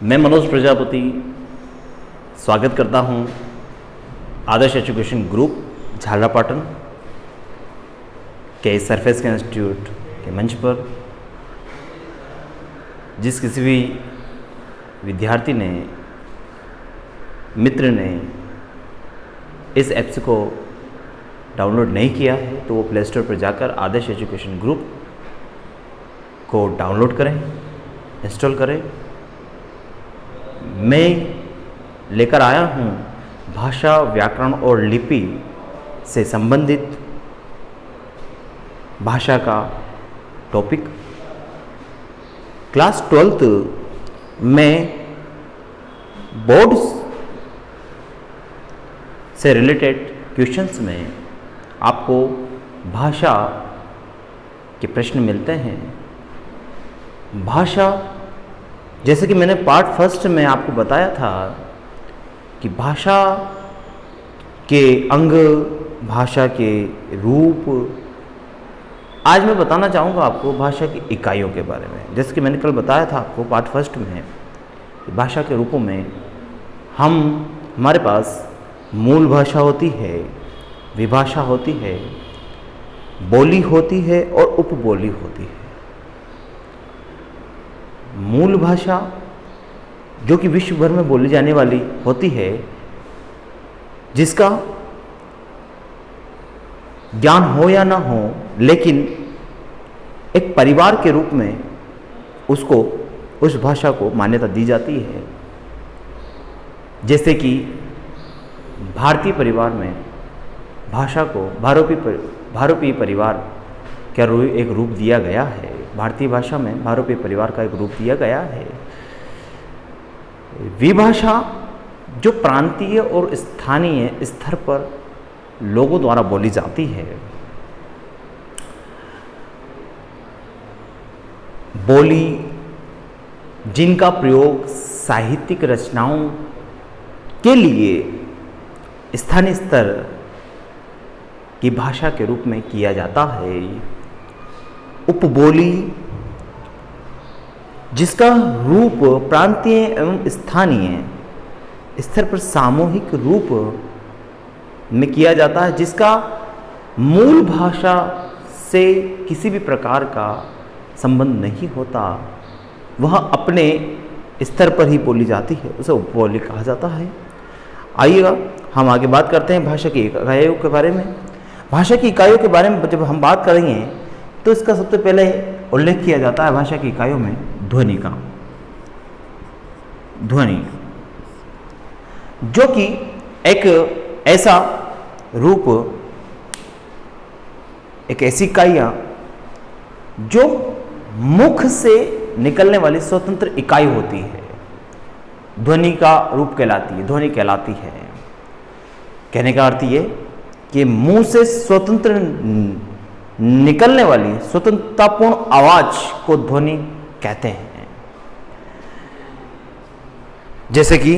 मैं मनोज प्रजापति स्वागत करता हूं आदर्श एजुकेशन ग्रुप झालरापाटन के सरफेस के इंस्टीट्यूट के मंच पर। जिस किसी भी विद्यार्थी ने, मित्र ने इस ऐप्स को डाउनलोड नहीं किया है तो वो प्ले स्टोर पर जाकर आदर्श एजुकेशन ग्रुप को डाउनलोड करें, इंस्टॉल करें। मैं लेकर आया हूँ भाषा, व्याकरण और लिपि से संबंधित भाषा का टॉपिक। क्लास 12th में बोर्ड्स से रिलेटेड क्वेश्चंस में आपको भाषा के प्रश्न मिलते हैं। भाषा, जैसे कि मैंने पार्ट फर्स्ट में आपको बताया था कि भाषा के अंग, भाषा के रूप। आज मैं बताना चाहूँगा आपको भाषा की इकाइयों के बारे में। जैसे कि मैंने कल बताया था आपको पार्ट फर्स्ट में कि भाषा के रूपों में हमारे पास मूल भाषा होती है, विभाषा होती है, बोली होती है और उपबोली होती है। मूल भाषा जो कि विश्व भर में बोली जाने वाली होती है, जिसका ज्ञान हो या ना हो, लेकिन एक परिवार के रूप में उसको, उस भाषा को मान्यता दी जाती है। जैसे कि भारतीय परिवार में भाषा को भारोपीय परिवार का एक रूप दिया गया है। भारतीय भाषा में भारोपीय परिवार का एक रूप दिया गया है। विभाषा जो प्रांतीय और स्थानीय स्तर पर लोगों द्वारा बोली जाती है। बोली जिनका प्रयोग साहित्यिक रचनाओं के लिए स्थानीय स्तर की भाषा के रूप में किया जाता है। उपबोली जिसका रूप प्रांतीय एवं स्थानीय स्तर पर सामूहिक रूप में किया जाता है, जिसका मूल भाषा से किसी भी प्रकार का संबंध नहीं होता, वह अपने स्तर पर ही बोली जाती है, उसे उपबोली कहा जाता है। आइएगा हम आगे बात करते हैं भाषा की इकाइयों के बारे में। भाषा की इकाइयों के बारे में जब हम बात करेंगे तो इसका सबसे पहले उल्लेख किया जाता है भाषा की इकाइयों में ध्वनि का। ध्वनि जो कि एक ऐसा रूप, एक ऐसी इकाइयाँ जो मुख से निकलने वाली स्वतंत्र इकाई होती है, ध्वनि का रूप कहलाती है, ध्वनि कहलाती है। कहने का अर्थ ये कि मुंह से स्वतंत्र निकलने वाली स्वतंत्रतापूर्ण आवाज को ध्वनि कहते हैं। जैसे कि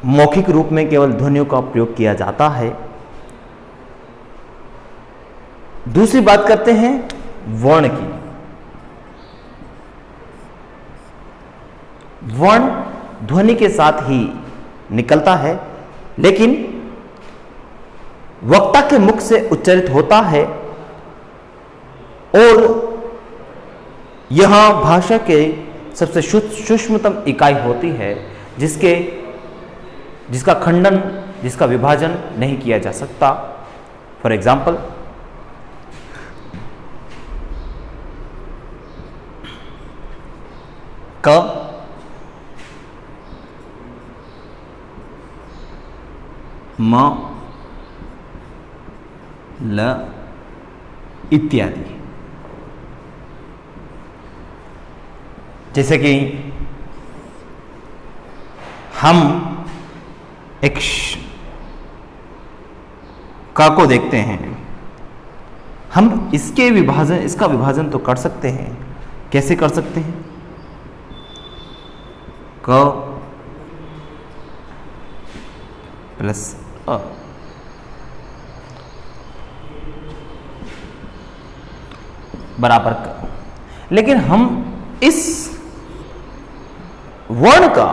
मौखिक रूप में केवल ध्वनियों का प्रयोग किया जाता है। दूसरी बात करते हैं वर्ण की। वर्ण ध्वनि के साथ ही निकलता है, लेकिन वक्ता के मुख से उच्चारित होता है और यह भाषा के सबसे सूक्ष्मतम इकाई होती है, जिसका खंडन, जिसका विभाजन नहीं किया जा सकता। फॉर एग्जाम्पल, क, म, ल इत्यादि। जैसे कि हम एक क को देखते हैं, हम इसका विभाजन तो कर सकते हैं। कैसे कर सकते हैं? क प्लस अ। बराबर क। लेकिन हम इस वर्ण का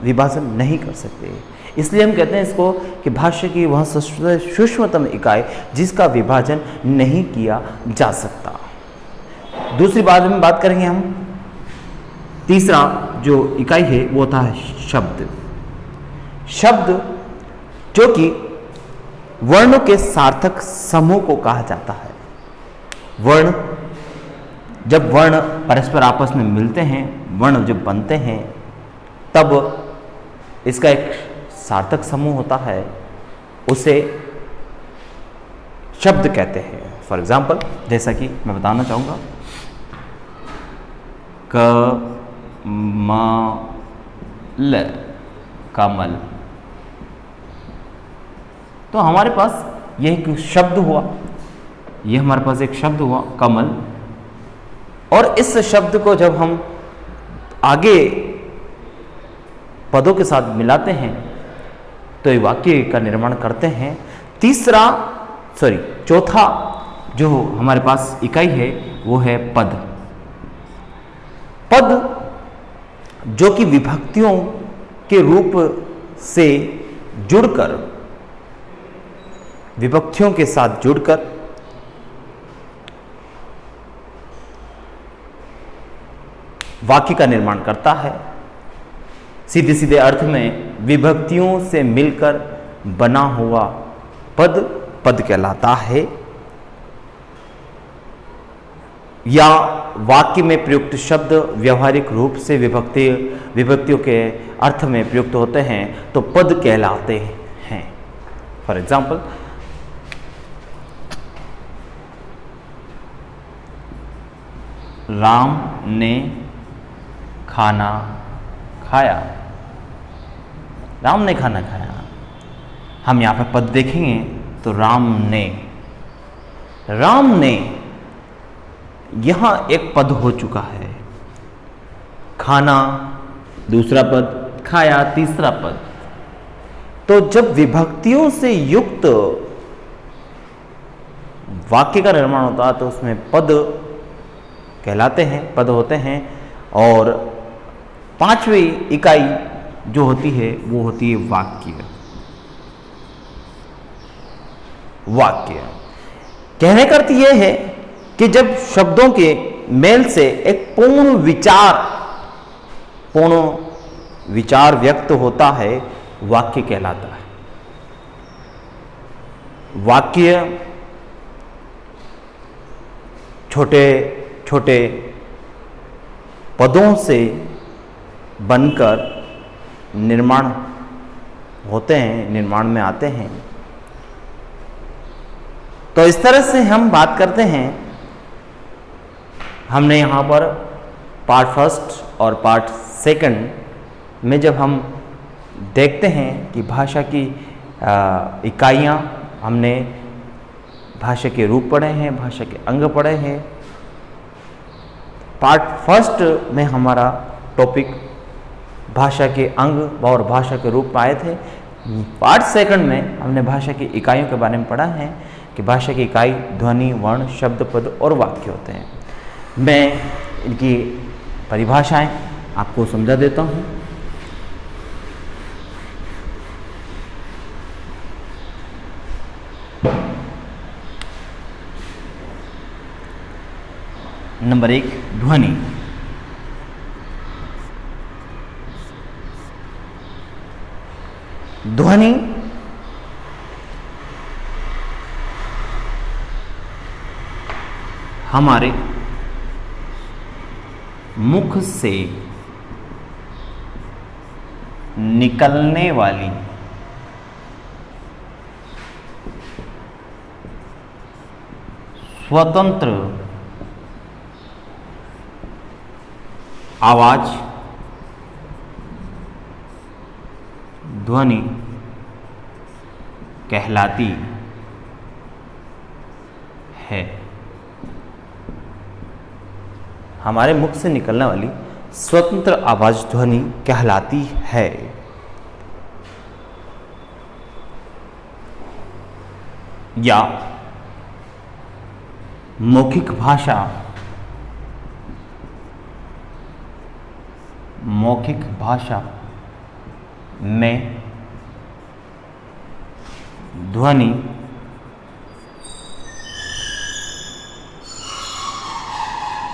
विभाजन नहीं कर सकते। इसलिए हम कहते हैं इसको कि भाषा की वह सूक्ष्मतम इकाई जिसका विभाजन नहीं किया जा सकता। दूसरी बात में बात करेंगे हम, तीसरा जो इकाई है वो होता है शब्द। शब्द जो कि वर्णों के सार्थक समूह को कहा जाता है। वर्ण, जब वर्ण परस्पर आपस में मिलते हैं, वर्ण जब बनते हैं, तब इसका एक सार्थक समूह होता है, उसे शब्द कहते हैं। फॉर एग्जाम्पल, जैसा कि मैं बताना चाहूँगा, कमल, कमल, तो हमारे पास यह एक शब्द हुआ, यह हमारे पास एक शब्द हुआ कमल। और इस शब्द को जब हम आगे पदों के साथ मिलाते हैं तो ये वाक्य का निर्माण करते हैं। चौथा जो हमारे पास इकाई है वो है पद। पद जो कि विभक्तियों के रूप से जुड़कर, विभक्तियों के साथ जुड़कर वाक्य का निर्माण करता है। सीधे सीधे अर्थ में विभक्तियों से मिलकर बना हुआ पद पद कहलाता है। या वाक्य में प्रयुक्त शब्द व्यवहारिक रूप से विभक्तियों के अर्थ में प्रयुक्त होते हैं तो पद कहलाते हैं। फॉर एग्जाम्पल, राम ने खाना खाया। राम ने खाना खाया, हम यहाँ पे पद देखेंगे तो राम ने यहाँ एक पद हो चुका है। खाना दूसरा पद, खाया तीसरा पद। तो जब विभक्तियों से युक्त वाक्य का निर्माण होता है तो उसमें पद कहलाते हैं, पद होते हैं। और पांचवी इकाई जो होती है वो होती है वाक्य। वाक्य कहने का अर्थ यह है कि जब शब्दों के मेल से एक पूर्ण विचार व्यक्त होता है, वाक्य कहलाता है। वाक्य छोटे छोटे पदों से बनकर निर्माण होते हैं, निर्माण में आते हैं। तो इस तरह से हम बात करते हैं। हमने यहाँ पर पार्ट फर्स्ट और पार्ट सेकंड में जब हम देखते हैं कि भाषा की इकाइयाँ, हमने भाषा के रूप पढ़े हैं, भाषा के अंग पढ़े हैं। पार्ट फर्स्ट में हमारा टॉपिक भाषा के अंग और भाषा के रूप आए थे। पार्ट सेकंड में हमने भाषा की इकाइयों के बारे में पढ़ा है कि भाषा की इकाई ध्वनि, वर्ण, शब्द, पद और वाक्य होते हैं। मैं इनकी परिभाषाएं आपको समझा देता हूँ। नंबर 1, ध्वनि। ध्वनि हमारे मुख से निकलने वाली स्वतंत्र आवाज ध्वनि कहलाती है। हमारे मुख से निकलने वाली स्वतंत्र आवाज ध्वनि कहलाती है। या मौखिक भाषा मौखिक भाषा में ध्वनि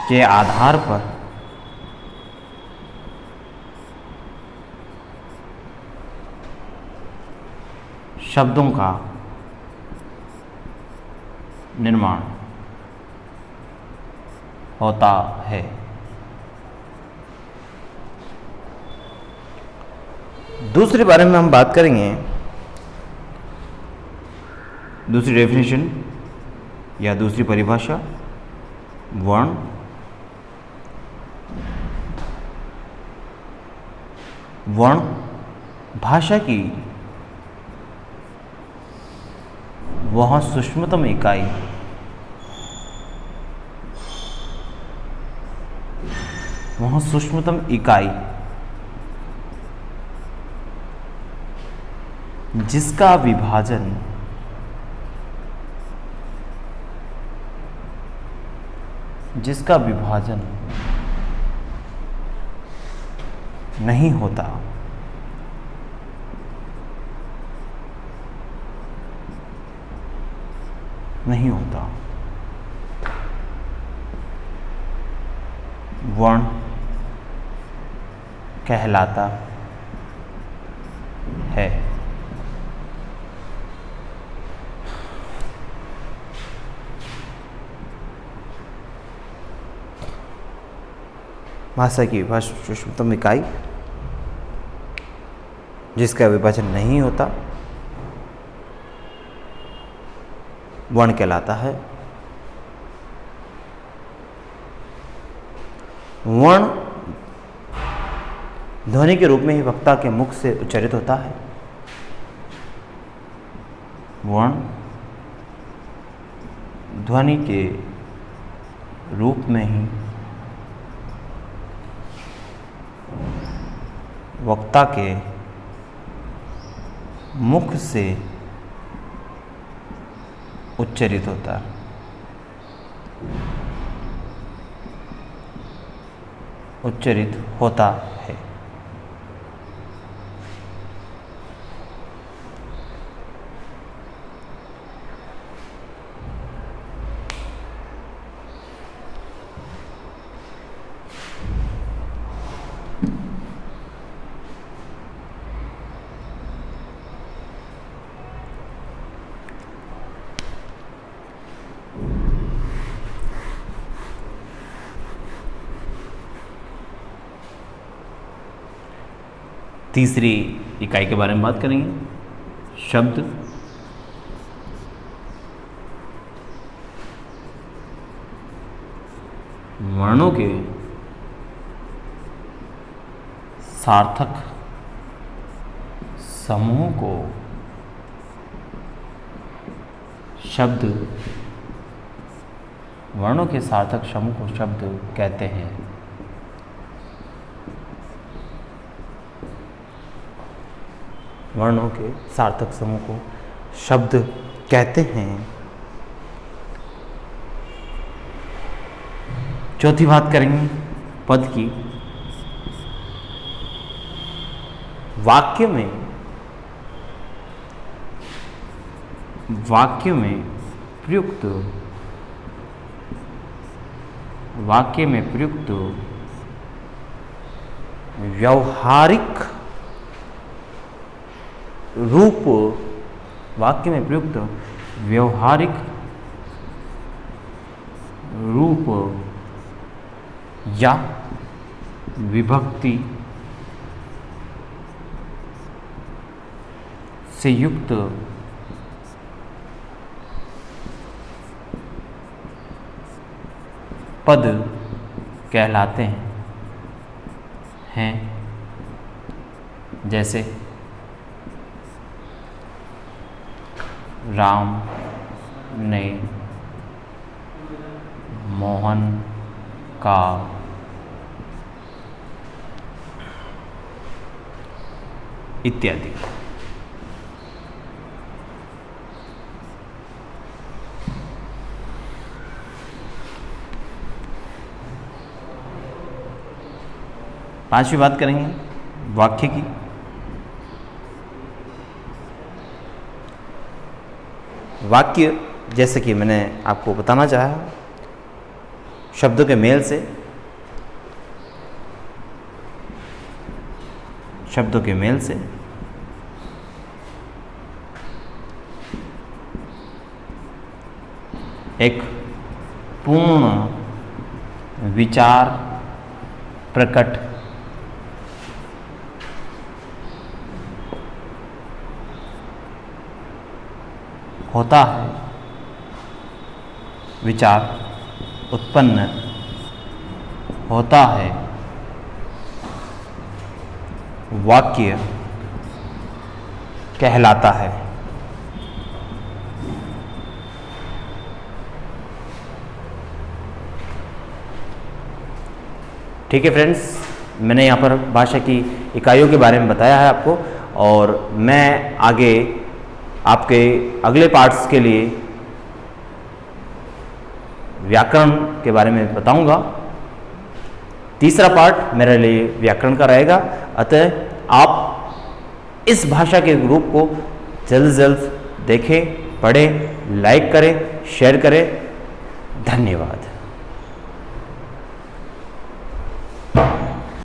के आधार पर शब्दों का निर्माण होता है। दूसरे बारे में हम बात करेंगे, दूसरी डेफिनेशन या दूसरी परिभाषा, वर्ण भाषा की वह सूक्ष्मतम इकाई जिसका विभाजन नहीं होता, वर्ण कहलाता है। भाषा की सूक्ष्मतम इकाई जिसका विभाजन नहीं होता वर्ण कहलाता है। वर्ण ध्वनि के रूप में ही वक्ता के मुख से उच्चारित होता है। वर्ण ध्वनि के रूप में ही वक्ता के मुख से उच्चारित होता है। तीसरी इकाई के बारे में बात करेंगे, शब्द। वर्णों के सार्थक समूह को शब्द कहते हैं। वर्णों के सार्थक समूह को शब्द कहते हैं। चौथी बात करेंगे पद की। वाक्य में प्रयुक्त व्यावहारिक रूप या विभक्ति से युक्त पद कहलाते हैं। जैसे राम ने मोहन का इत्यादि। पांचवी बात करेंगे वाक्य की। वाक्य जैसे कि मैंने आपको बताना चाहा, शब्दों के मेल से, शब्दों के मेल से एक पूर्ण विचार प्रकट होता है, विचार उत्पन्न होता है, वाक्य कहलाता है। ठीक है फ्रेंड्स, मैंने यहाँ पर भाषा की इकाइयों के बारे में बताया है आपको, और मैं आगे आपके अगले पार्ट्स के लिए व्याकरण के बारे में बताऊंगा। तीसरा पार्ट मेरे लिए व्याकरण का रहेगा, अतः आप इस भाषा के ग्रुप को जल्द से जल्द देखें, पढ़ें, लाइक करें, शेयर करें। धन्यवाद।